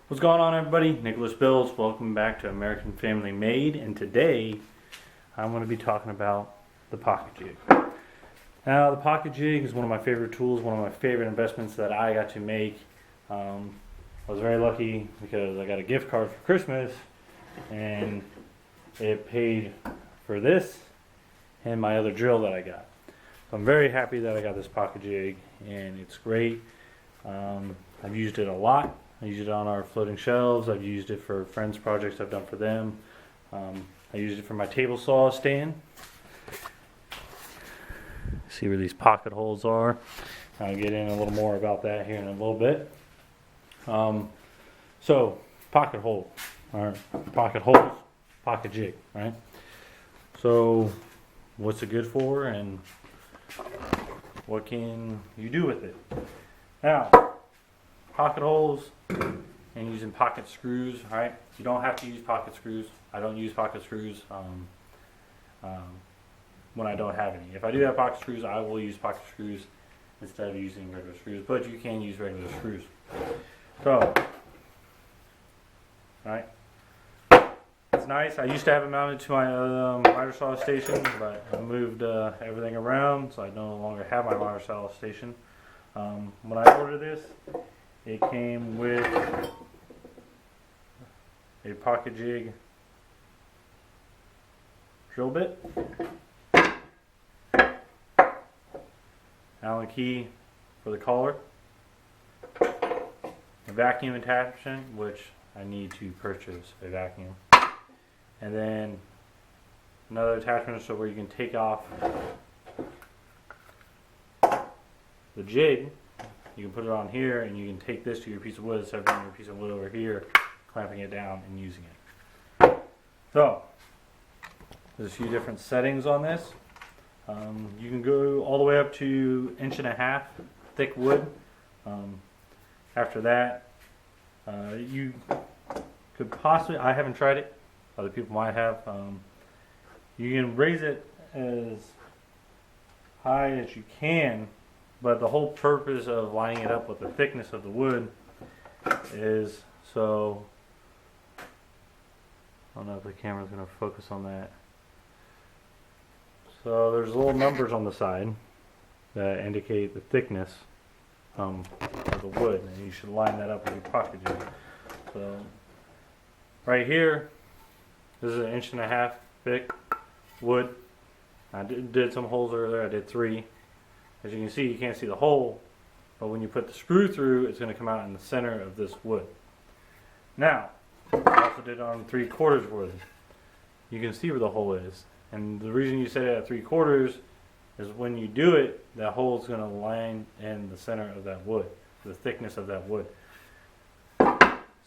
What's going on, everybody? Nicholas Bills. Welcome back to American Family Made, and today I'm going to be talking about the pocket jig. Now, the pocket jig is one of my favorite tools, one of my favorite investments that I got to make. I was very lucky because I got a gift card for Christmas, and it paid for this and my other drill that I got. So I'm very happy that I got this pocket jig, and it's great. I've used it a lot. I use it on our floating shelves. I've used it for friends' projects I've done for them. I used it for my table saw stand. See where these pocket holes are. I'll get in a little more about that here in a little bit. So, pocket hole, or pocket holes, pocket jig, right? So, what's it good for, and what can you do with it? Now, pocket holes and using pocket screws, right? You don't have to use pocket screws. I don't use pocket screws when I don't have any. If I do have pocket screws, I will use pocket screws instead of using regular screws, but you can use regular screws. So, right? It's nice. I used to have it mounted to my miter saw station, but I moved everything around, so I no longer have my miter saw station. When I ordered this, it came with a pocket jig drill bit, Allen key for the collar, a vacuum attachment, which I need to purchase a vacuum, and then another attachment so where you can take off the jig. You can put it on here, and you can take this to your piece of wood instead of bringing your piece of wood over here, clamping it down and using it. So, there's a few different settings on this. You can go all the way up to 1.5" thick wood. After that, you could possibly, I haven't tried it, other people might have, you can raise it as high as you can. But the whole purpose of lining it up with the thickness of the wood is so, I don't know if the camera's going to focus on that. So there's little numbers on the side that indicate the thickness of the wood, and you should line that up with your pocket jig. So right here, this is 1.5" thick wood. I did some holes earlier. I did 3. As you can see, you can't see the hole, but when you put the screw through, it's going to come out in the center of this wood. Now, I also did it on 3/4 wood. You can see where the hole is, and the reason you set it at 3/4 is when you do it, that hole is going to line in the center of that wood, the thickness of that wood.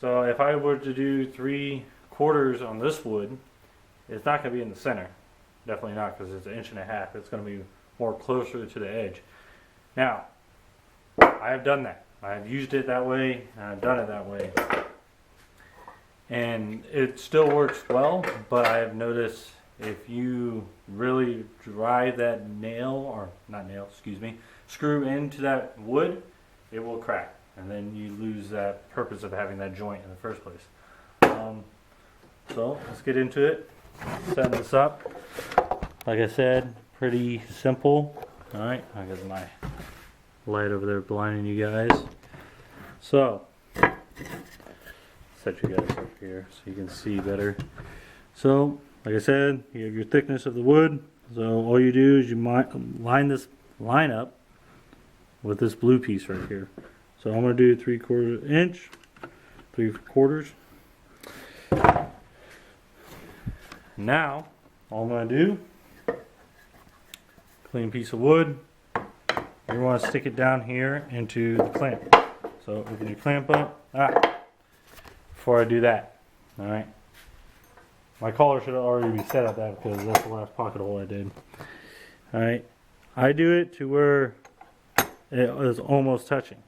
So if I were to do 3/4 on this wood, it's not going to be in the center. Definitely not, because it's 1.5". It's going to be more closer to the edge. Now, I have done that. I've used it that way, and I've done it that way. And it still works well, but I have noticed if you really drive that screw into that wood, it will crack. And then you lose that purpose of having that joint in the first place. So, let's get into it. Setting this up. Like I said, pretty simple. Alright, I got my light over there blinding you guys. So, set you guys up here so you can see better. So, like I said, you have your thickness of the wood. So all you do is you line up with this blue piece right here. So I'm going to do 3/4 inch, 3/4. Now, all I'm going to do, clean piece of wood, you want to stick it down here into the clamp. So open your clamp up. Before I do that, alright, my collar should already be set at that because that's the last pocket hole I did. Alright, I do it to where it is almost touching.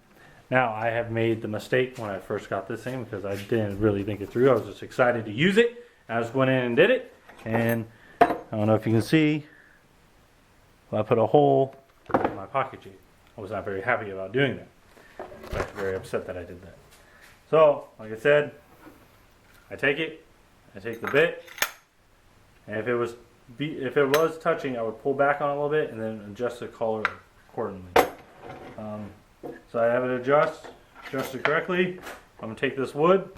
Now, I have made the mistake when I first got this thing because I didn't really think it through. I was just excited to use it. I just went in and did it, and I don't know if you can see, I put a hole in my pocket jig. I was not very happy about doing that. I was actually very upset that I did that. So, like I said, I take the bit, and if it was touching, I would pull back on it a little bit and then adjust the collar accordingly. So I have it adjusted correctly. I'm gonna take this wood,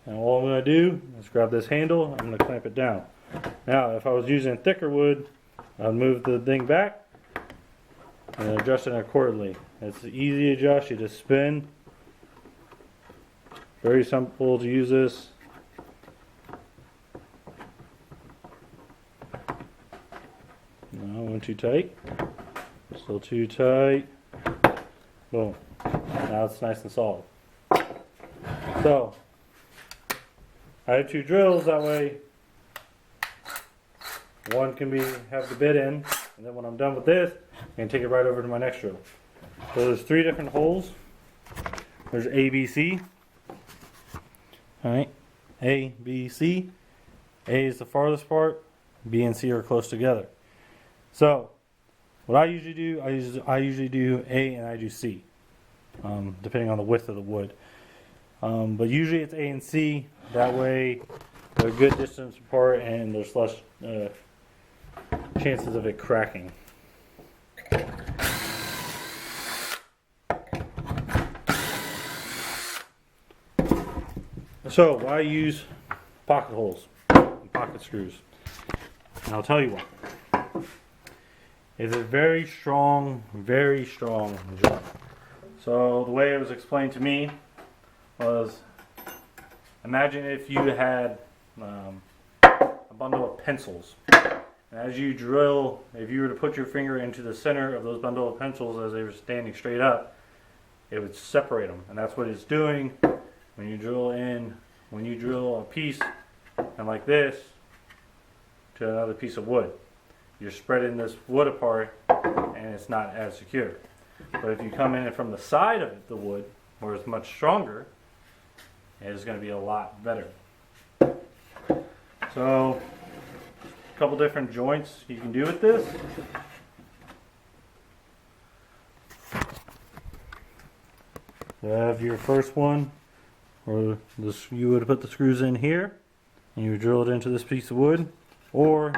and all I'm gonna do is grab this handle. I'm gonna clamp it down. Now, if I was using thicker wood, I'd move the thing back and adjust it accordingly. It's an easy adjust. You just spin. Very simple to use this. No, went too tight. Still too tight. Boom. Now it's nice and solid. So, I have 2 drills, that way one can have the bit in, and then when I'm done with this, I can take it right over to my next drill. So there's 3 different holes. There's A, B, C. Alright, A, B, C. A is the farthest part, B and C are close together. So, what I usually do, I usually do A and I do C, depending on the width of the wood. But usually it's A and C, that way they're a good distance apart and there's less chances of it cracking. So I use pocket holes and pocket screws, and I'll tell you why. It's a very strong joint. So the way it was explained to me was, imagine if you had a bundle of pencils. And as you drill, if you were to put your finger into the center of those bundle of pencils as they were standing straight up, it would separate them. And that's what it's doing when you drill a piece and like this to another piece of wood. You're spreading this wood apart and it's not as secure. But if you come in from the side of the wood, where it's much stronger, it's going to be a lot better. So, a couple different joints you can do with this. You have your first one, or this, you would put the screws in here, and you would drill it into this piece of wood, or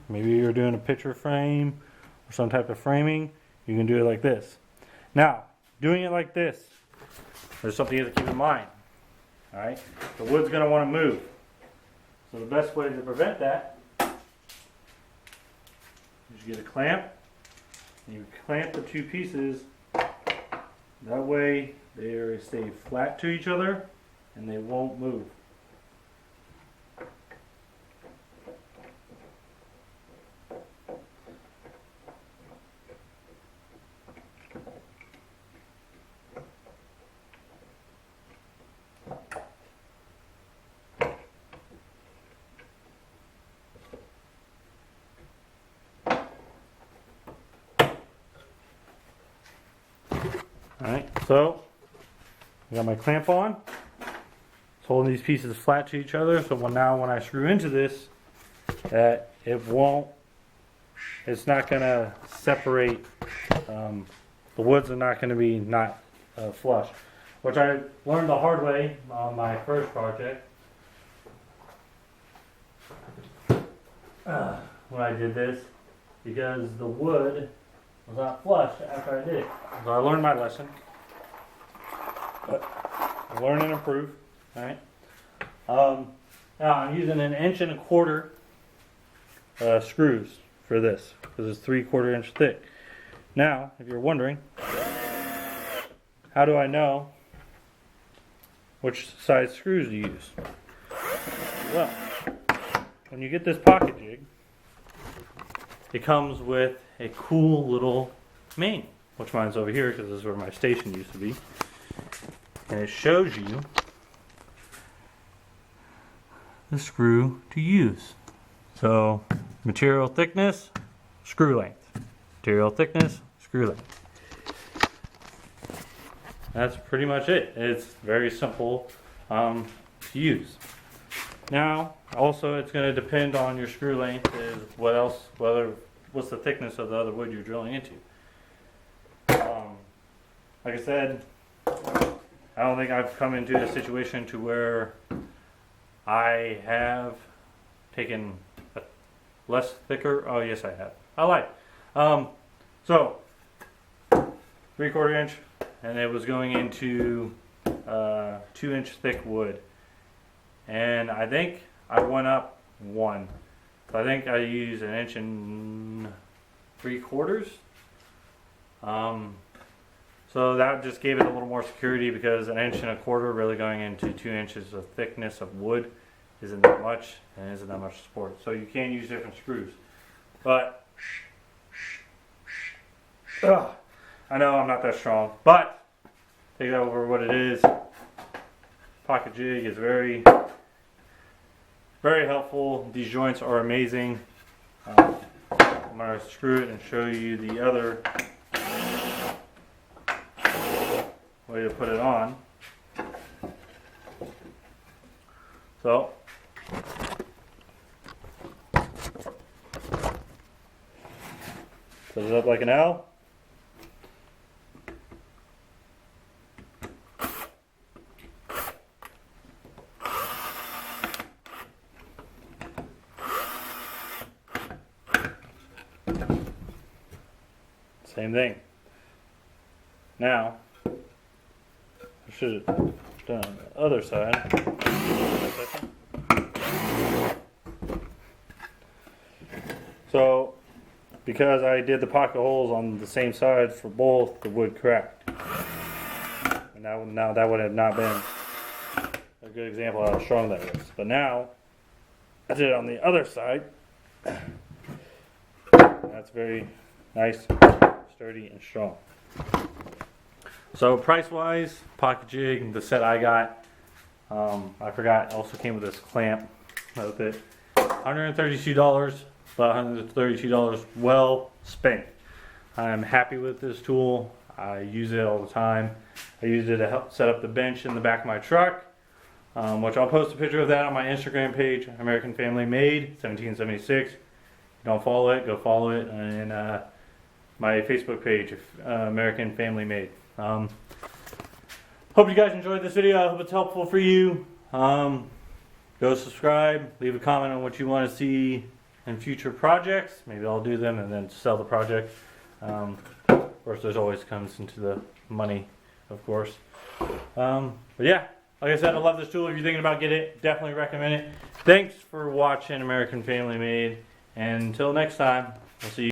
maybe you're doing a picture frame or some type of framing, you can do it like this. Now, doing it like this, there's something you have to keep in mind. Alright, the wood's going to want to move. So the best way to prevent that is you get a clamp, and you clamp the 2 pieces. That way they stay flat to each other and they won't move. Alright, so I got my clamp on. It's holding these pieces flat to each other, so now when I screw into this, it's not going to separate, the woods are not going to be flush. Which I learned the hard way on my first project. When I did this, because the wood was not flush after I did it. So I learned my lesson. But learn and improve. Alright. Now I'm using 1.25 inch screws for this, because it's 3/4 inch thick. Now, if you're wondering, how do I know which size screws to use? Well, when you get this pocket jig, it comes with a cool little manual, which mine's over here because this is where my station used to be. And it shows you the screw to use. So, material thickness, screw length. Material thickness, screw length. That's pretty much it. It's very simple to use. Now, also it's going to depend on your screw length, is what's the thickness of the other wood you're drilling into. like I said, I don't think I've come into a situation to where I have taken a less thicker. Oh yes, I have. I lied. So 3/4 inch, and it was going into 2-inch thick wood, and I think I went up 1. So I think I used 1 3/4 inches. So that just gave it a little more security, because 1 1/4 inch really going into 2 inches of thickness of wood isn't that much, and isn't that much support. So you can use different screws. But I know I'm not that strong, but take that over what it is. Pocket jig is very, very helpful. These joints are amazing. I'm going to screw it and show you the other way to put it on. So set it up like an L. Same thing. Now, I should have done on the other side. So, because I did the pocket holes on the same side for both, the wood cracked. And now that would have not been a good example of how strong that was. But now, I did it on the other side. That's very nice, sturdy, and strong. So price-wise, pocket jig, the set I got, I forgot, also came with this clamp with it. $132, but $132 well spent. I'm happy with this tool. I use it all the time. I use it to help set up the bench in the back of my truck, which I'll post a picture of that on my Instagram page, American Family Made 1776. If you don't follow it, go follow it, and my Facebook page, American Family Made. Hope you guys enjoyed this video. I hope it's helpful for you. Go subscribe, leave a comment on what you want to see in future projects. Maybe I'll do them and then sell the project. Of course, there's always comes into the money, of course. But yeah, like I said, I love this tool. If you're thinking about getting it, definitely recommend it. Thanks for watching American Family Made. And until next time, we'll see you.